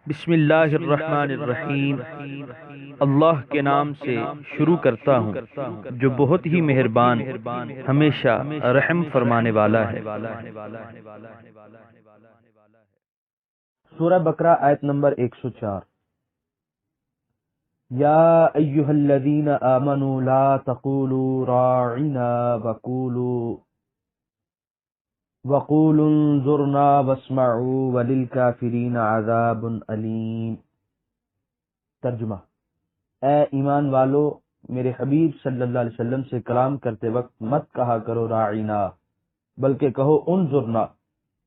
بسم اللہ الرحمن الرحیم۔ اللہ کے نام سے شروع کرتا ہوں جو بہت ہی مہربان ہمیشہ رحم فرمانے والا ہے۔ سورہ بقرہ آیت نمبر 104۔ یا ایہا الذین آمنوا لا تقولوا راعنا وقولوا انظرنا واسمعوا وللکافرین عذاب علیم۔ ترجمہ: اے ایمان والو، میرے حبیب صلی اللہ علیہ وسلم سے کلام کرتے وقت مت کہا کرو راعنا، بلکہ کہو انظرنا،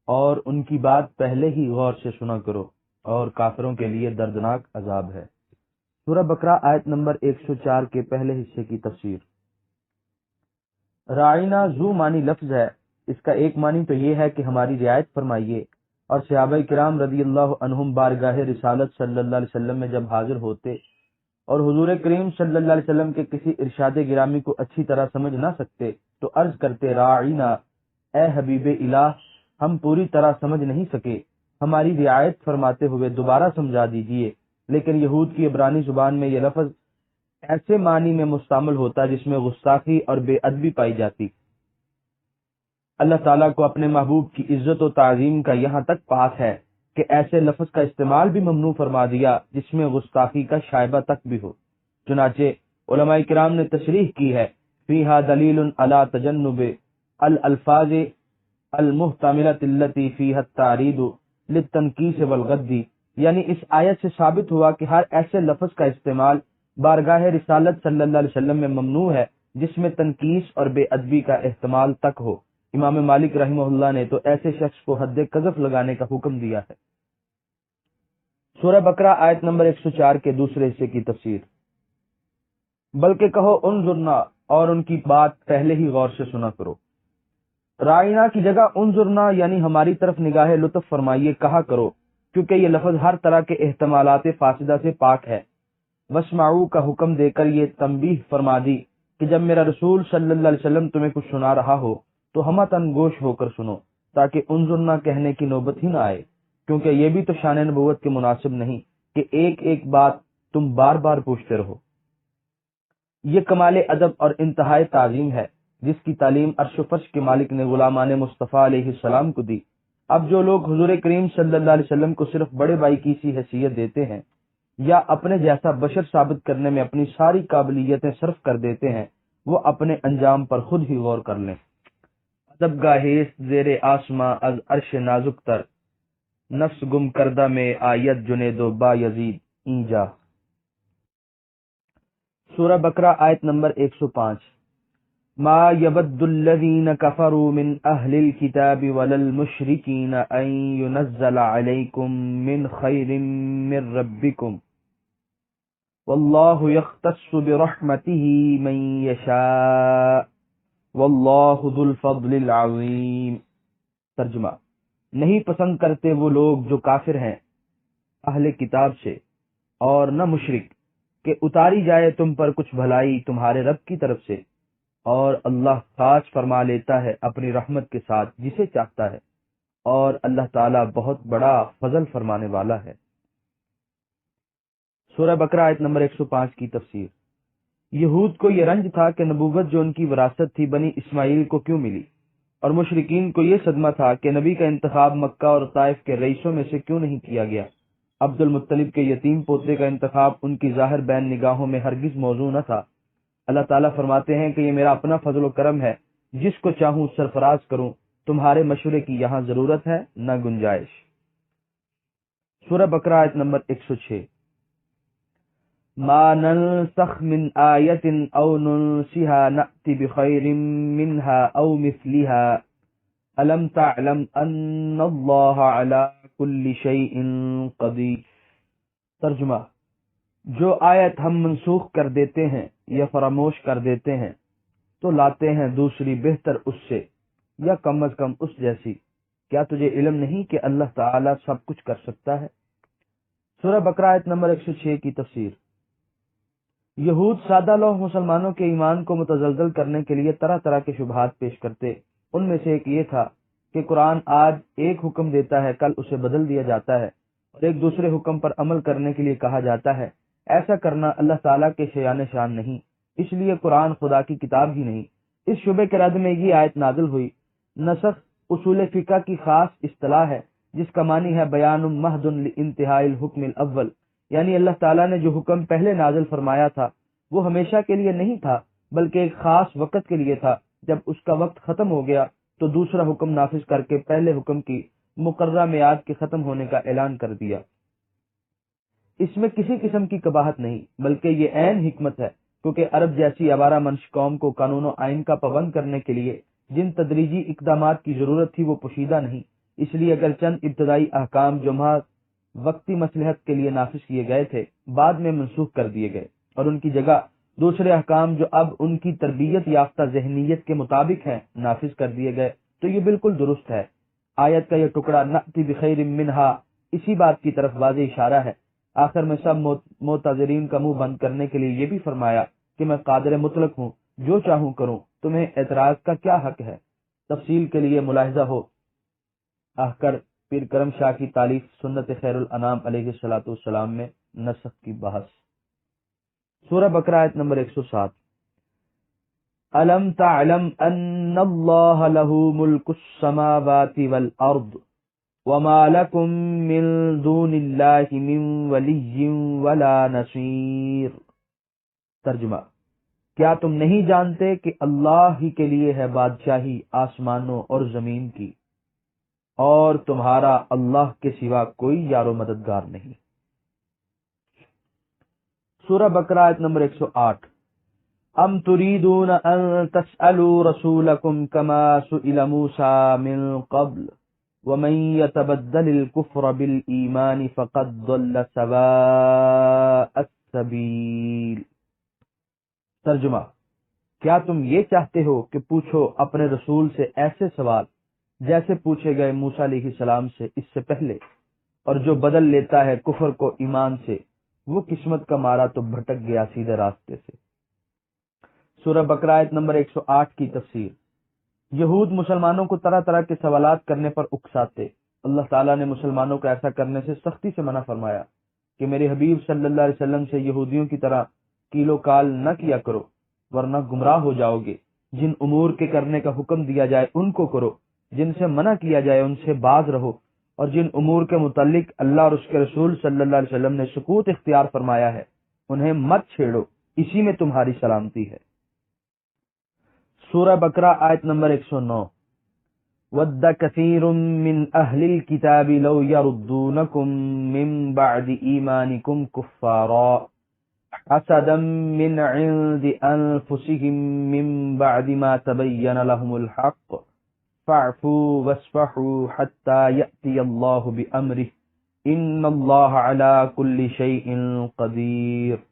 اور ان کی بات پہلے ہی غور سے سنا کرو، اور کافروں کے لیے دردناک عذاب ہے۔ سورہ بقرہ آیت نمبر 104 کے پہلے حصے کی تفسیر۔ راعنا ذو معنی لفظ ہے۔ اس کا ایک معنی تو یہ ہے کہ ہماری رعایت فرمائیے، اور صحابہ کرام رضی اللہ عنہم بارگاہ رسالت صلی اللہ علیہ وسلم میں جب حاضر ہوتے اور حضور کریم صلی اللہ علیہ وسلم کے کسی ارشاد گرامی کو اچھی طرح سمجھ نہ سکتے تو عرض کرتے راعنا، اے حبیب الہ، ہم پوری طرح سمجھ نہیں سکے، ہماری رعایت فرماتے ہوئے دوبارہ سمجھا دیجئے۔ لیکن یہود کی عبرانی زبان میں یہ لفظ ایسے معنی میں مستعمل ہوتا جس میں گستاخی اور بے ادبی پائی جاتی۔ اللہ تعالیٰ کو اپنے محبوب کی عزت و تعظیم کا یہاں تک پاس ہے کہ ایسے لفظ کا استعمال بھی ممنوع فرما دیا جس میں گستاخی کا شائبہ تک بھی ہو۔ چنانچہ علماء کرام نے تشریح کی ہے، فیہا دلیل علی تجنب الالفاظ المحتملۃ التی فیہا التعرید للتنکیس والغد، یعنی اس آیت سے ثابت ہوا کہ ہر ایسے لفظ کا استعمال بارگاہ رسالت صلی اللہ علیہ وسلم میں ممنوع ہے جس میں تنکیس اور بے ادبی کا احتمال تک ہو۔ امام مالک رحمہ اللہ نے تو ایسے شخص کو حد قذف لگانے کا حکم دیا ہے۔ سورہ بقرہ آیت نمبر 104 کے دوسرے حصے کی تفسیر۔ بلکہ کہو انظرنا، اور ان کی بات پہلے ہی غور سے سنا کرو۔ رائنا کی جگہ انظرنا یعنی ہماری طرف نگاہ لطف فرمائیے کہا کرو، کیونکہ یہ لفظ ہر طرح کے احتمالات فاسدہ سے پاک ہے۔ واسمعوا کا حکم دے کر یہ تنبیہ فرما دی کہ جب میرا رسول صلی اللہ علیہ وسلم تمہیں کچھ سنا رہا ہو تو ہمتن گوش ہو کر سنو، تاکہ انظرنا کہنے کی نوبت ہی نہ آئے، کیونکہ یہ بھی تو شان نبوت کے مناسب نہیں کہ ایک ایک بات تم بار بار پوچھتے رہو۔ یہ کمال ادب اور انتہائی تعظیم ہے جس کی تعلیم عرش و فرش کے مالک نے غلامان مصطفیٰ علیہ السلام کو دی۔ اب جو لوگ حضور کریم صلی اللہ علیہ وسلم کو صرف بڑے بھائی کی سی حیثیت دیتے ہیں یا اپنے جیسا بشر ثابت کرنے میں اپنی ساری قابلیتیں صرف کر دیتے ہیں، وہ اپنے انجام پر خود ہی غور کر لیں۔ ادب گاہیست زیر آسماں از عرش نازک تر، نفس گم کردہ میں آیت جنید و با یزید اینجا۔ سورہ بقرہ آیت نمبر 105۔ ما یود الذین کفروا من اہل الکتاب ولا المشرکین ان ینزل علیکم من خیر من ربکم واللہ یختص برحمتہ من یشاء واللہ ذو الفضل العظیم۔ ترجمہ: نہیں پسند کرتے وہ لوگ جو کافر ہیں اہل کتاب سے اور نہ مشرک کہ اتاری جائے تم پر کچھ بھلائی تمہارے رب کی طرف سے، اور اللہ خاص فرما لیتا ہے اپنی رحمت کے ساتھ جسے چاہتا ہے، اور اللہ تعالیٰ بہت بڑا فضل فرمانے والا ہے۔ سورہ بقرہ آیت نمبر 105 کی تفسیر۔ یہود کو یہ رنج تھا کہ نبوت جو ان کی وراثت تھی بنی اسماعیل کو کیوں ملی، اور مشرکین کو یہ صدمہ تھا کہ نبی کا انتخاب مکہ اور طائف کے رئیسوں میں سے کیوں نہیں کیا گیا۔ عبد المطلب کے یتیم پوتے کا انتخاب ان کی ظاہر بین نگاہوں میں ہرگز موضوع نہ تھا۔ اللہ تعالیٰ فرماتے ہیں کہ یہ میرا اپنا فضل و کرم ہے، جس کو چاہوں سرفراز کروں، تمہارے مشورے کی یہاں ضرورت ہے نہ گنجائش۔ سورہ بقرہ آیت نمبر 106۔ ما ننسخ من آیت او ننسها نأت بخیر منها او مثلها الم تعلم ان اللہ علی کل شیء قدیر۔ ترجمہ: جو آیت ہم منسوخ کر دیتے ہیں یا فراموش کر دیتے ہیں تو لاتے ہیں دوسری بہتر اس سے یا کم از کم اس جیسی۔ کیا تجھے علم نہیں کہ اللہ تعالی سب کچھ کر سکتا ہے؟ سورہ بقرہ آیت نمبر 106 کی تفسیر۔ یہود سادہ لوح مسلمانوں کے ایمان کو متزلزل کرنے کے لیے طرح طرح کے شبہات پیش کرتے۔ ان میں سے ایک یہ تھا کہ قرآن آج ایک حکم دیتا ہے، کل اسے بدل دیا جاتا ہے، اور ایک دوسرے حکم پر عمل کرنے کے لیے کہا جاتا ہے، ایسا کرنا اللہ تعالیٰ کے شان نہیں، اس لیے قرآن خدا کی کتاب ہی نہیں۔ اس شبے کے رد میں یہ آیت نازل ہوئی۔ نسخ اصول فقہ کی خاص اصطلاح ہے جس کا معنی ہے بیان محض لانتہاء الحکم الاول، یعنی اللہ تعالیٰ نے جو حکم پہلے نازل فرمایا تھا وہ ہمیشہ کے لیے نہیں تھا بلکہ ایک خاص وقت کے لیے تھا۔ جب اس کا وقت ختم ہو گیا تو دوسرا حکم نافذ کر کے پہلے حکم کی مقررہ میعاد کے ختم ہونے کا اعلان کر دیا۔ اس میں کسی قسم کی قباحت نہیں بلکہ یہ عین حکمت ہے، کیونکہ عرب جیسی آوارہ منش قوم کو قانون و آئین کا پابند کرنے کے لیے جن تدریجی اقدامات کی ضرورت تھی وہ پوشیدہ نہیں، اس لیے اگر چند ابتدائی احکام جو محض وقتی مصلحت کے لیے نافذ کیے گئے تھے بعد میں منسوخ کر دیے گئے اور ان کی جگہ دوسرے احکام جو اب ان کی تربیت یافتہ ذہنیت کے مطابق ہیں نافذ کر دیے گئے تو یہ بالکل درست ہے۔ آیت کا یہ ٹکڑا نأتی بخیر منہا اسی بات کی طرف واضح اشارہ ہے۔ آخر میں سب معتذرین کا منہ بند کرنے کے لیے یہ بھی فرمایا کہ میں قادر مطلق ہوں، جو چاہوں کروں، تمہیں اعتراض کا کیا حق ہے۔ تفصیل کے لیے ملاحظہ ہو احکر پیر کرم شاہ کی تالیف سنت خیر الانام علیہ الصلوۃ والسلام میں نسخ کی بحث۔ سورہ بقرہ آیت نمبر 107۔ الم تعلم ان اللہ لہ ملک السماوات والارض وما لکم من دون اللہ من ولی ولا نصیر۔ ترجمہ، کیا تم نہیں جانتے کہ اللہ ہی کے لیے ہے بادشاہی آسمانوں اور زمین کی، اور تمہارا اللہ کے سوا کوئی یار و مددگار نہیں۔ سورہ بقرہ آیت نمبر 108۔ ام تريدون ان تسألوا رسولكم كما سئل موسى من قبل ومن يتبدل الكفر بالإيمان فقد ضل سواء السبيل۔ ترجمہ، کیا تم یہ چاہتے ہو کہ پوچھو اپنے رسول سے ایسے سوال جیسے پوچھے گئے موسیٰ علیہ السلام سے اس سے پہلے، اور جو بدل لیتا ہے کفر کو ایمان سے وہ قسمت کا مارا تو بھٹک گیا سیدھے راستے سے۔ سورہ بقرہ آیت نمبر 108 کی تفسیر۔ یہود مسلمانوں کو طرح طرح کے سوالات کرنے پر اکساتے، اللہ تعالیٰ نے مسلمانوں کو ایسا کرنے سے سختی سے منع فرمایا کہ میرے حبیب صلی اللہ علیہ وسلم سے یہودیوں کی طرح کیل و کال نہ کیا کرو ورنہ گمراہ ہو جاؤ گے۔ جن امور کے کرنے کا حکم دیا جائے ان کو کرو، جن سے منع کیا جائے ان سے باز رہو، اور جن امور کے متعلق اللہ اور اس کے رسول صلی اللہ علیہ وسلم نے سکوت اختیار فرمایا ہے انہیں مت چھیڑو، اسی میں تمہاری سلامتی ہے۔ سورہ بقرہ آیت نمبر 109۔ وَدَّ كَثِيرٌ مِّنْ أَهْلِ الْكِتَابِ لَوْ يَرُدُّونَكُمْ مِّن بَعْدِ إِيمَانِكُمْ كُفَّارًا حَسَدًا مِّنْ عِندِ أَنفُسِهِم مِّن بَعْدِ مَا تَبَيَّنَ لَهُمُ الْحَقُّ فَاعْفُوا وَاصْفَحُوا حَتَّى يَأْتِيَ اللَّهُ بِأَمْرِهِ إِنَّ اللَّهَ عَلَى كُلِّ شَيْءٍ قَدِيرٌ۔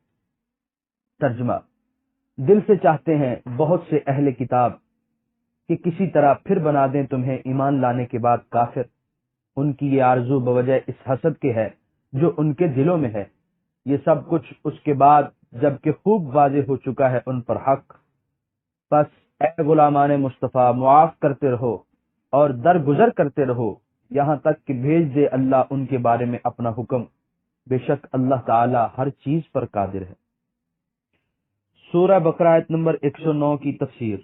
ترجمہ، دل سے چاہتے ہیں بہت سے اہل کتاب کہ کسی طرح پھر بنا دیں تمہیں ایمان لانے کے بعد کافر۔ ان کی یہ آرزو بوجہ اس حسد کے ہے جو ان کے دلوں میں ہے، یہ سب کچھ اس کے بعد جبکہ خوب واضح ہو چکا ہے ان پر حق۔ بس اے غلامان مصطفیٰ معاف کرتے رہو اور درگزر کرتے رہو یہاں تک کہ بھیج دے اللہ ان کے بارے میں اپنا حکم، بے شک اللہ تعالی ہر چیز پر قادر ہے۔ سورہ بقرہ آیت نمبر 109 کی تفسیر۔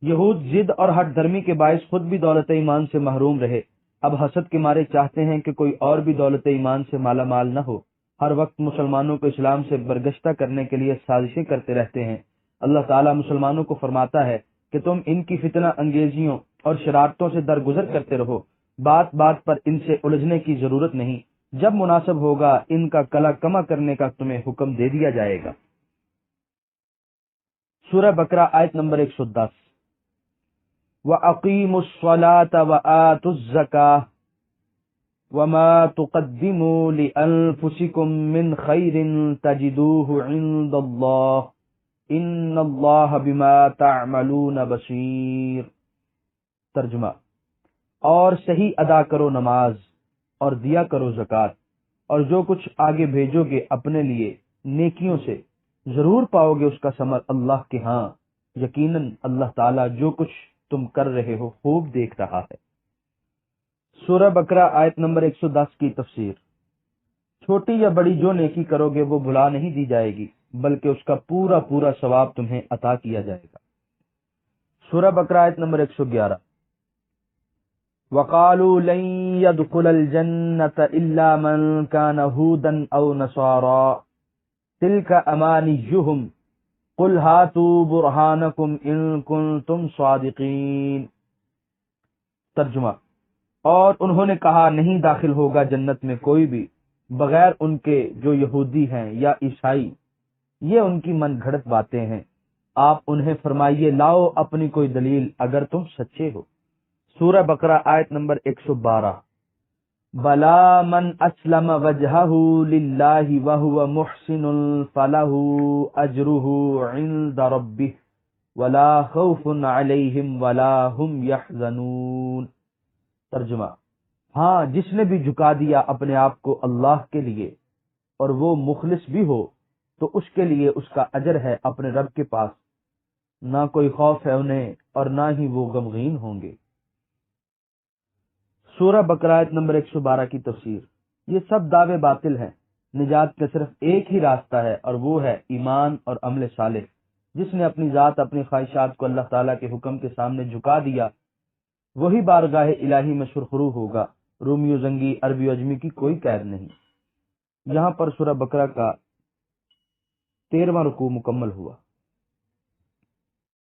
یہود ضد اور ہٹ دھرمی کے باعث خود بھی دولت ایمان سے محروم رہے، اب حسد کے مارے چاہتے ہیں کہ کوئی اور بھی دولت ایمان سے مالا مال نہ ہو، ہر وقت مسلمانوں کو اسلام سے برگشتہ کرنے کے لیے سازشیں کرتے رہتے ہیں۔ اللہ تعالیٰ مسلمانوں کو فرماتا ہے کہ تم ان کی فتنہ انگیزیوں اور شرارتوں سے درگزر کرتے رہو، بات بات پر ان سے الجھنے کی ضرورت نہیں، جب مناسب ہوگا ان کا کلا کما کرنے کا تمہیں حکم دے دیا جائے گا۔ سورہ بقرہ آیت نمبر 110۔ وَأَقِيمُوا الصَّلَاةَ وَآتُوا الزَّكَاةَ وَمَا تُقَدِّمُوا لِأَنفُسِكُم مِّنْ خَيْرٍ تَجِدُوهُ عِندَ اللَّهِ إِنَّ اللَّهَ بِمَا تَعْمَلُونَ بَصِيرٌ۔ ترجمہ، اور صحیح ادا کرو نماز اور دیا کرو زکوٰۃ، اور جو کچھ آگے بھیجو گے اپنے لیے نیکیوں سے ضرور پاؤ گے اس کا ثمر اللہ کے ہاں، یقیناً اللہ تعالیٰ جو کچھ تم کر رہے ہو خوب دیکھ رہا ہے۔ سورہ بقرہ آیت نمبر 110 کی تفسیر۔ چھوٹی یا بڑی جو نیکی کرو گے وہ بھلا نہیں دی جائے گی، بلکہ اس کا پورا پورا ثواب تمہیں عطا کیا جائے گا۔ سورہ بقرہ آیت نمبر 111۔ وَقَالُوا لَن يَدْخُلَ الْجَنَّةَ إِلَّا مَن كَانَ هُودًا أَوْ نَصَارَىٰ تِلْكَ أَمَانِيُّهُمْ قُلْ هَاتُوا بُرْهَانَكُمْ إِن كُنتُمْ صَادِقِينَ۔ ترجمہ، اور انہوں نے کہا نہیں داخل ہوگا جنت میں کوئی بھی بغیر ان کے جو یہودی ہیں یا عیسائی، یہ ان کی من گھڑت باتیں ہیں، آپ انہیں فرمائیے لاؤ اپنی کوئی دلیل اگر تم سچے ہو۔ سورہ بقرہ آیت نمبر 112۔ بلا من اسلم وجہہ للہ وہو محسن فلہ اجرہ عند ربہ ولا خوف علیہم ولا ہم یحزنون۔ ترجمہ، ہاں جس نے بھی جھکا دیا اپنے آپ کو اللہ کے لیے اور وہ مخلص بھی ہو تو اس کے لیے اس کا اجر ہے اپنے رب کے پاس، نہ کوئی خوف ہے انہیں اور نہ ہی وہ غمگین ہوں گے۔ سورہ بقرہ آیت نمبر 112 کی تفسیر۔ یہ سب دعوے باطل ہیں، نجات کا صرف ایک ہی راستہ ہے اور وہ ہے ایمان اور عمل صالح۔ جس نے اپنی ذات اپنی خواہشات کو اللہ تعالیٰ کے حکم کے سامنے جھکا دیا وہی بارگاہ الہی میں سرخرو ہوگا۔ رومی و زنگی، عربی و عجمی کی کوئی قید نہیں۔ یہاں پر سورہ بقرہ کا 13واں رکوع مکمل ہوا۔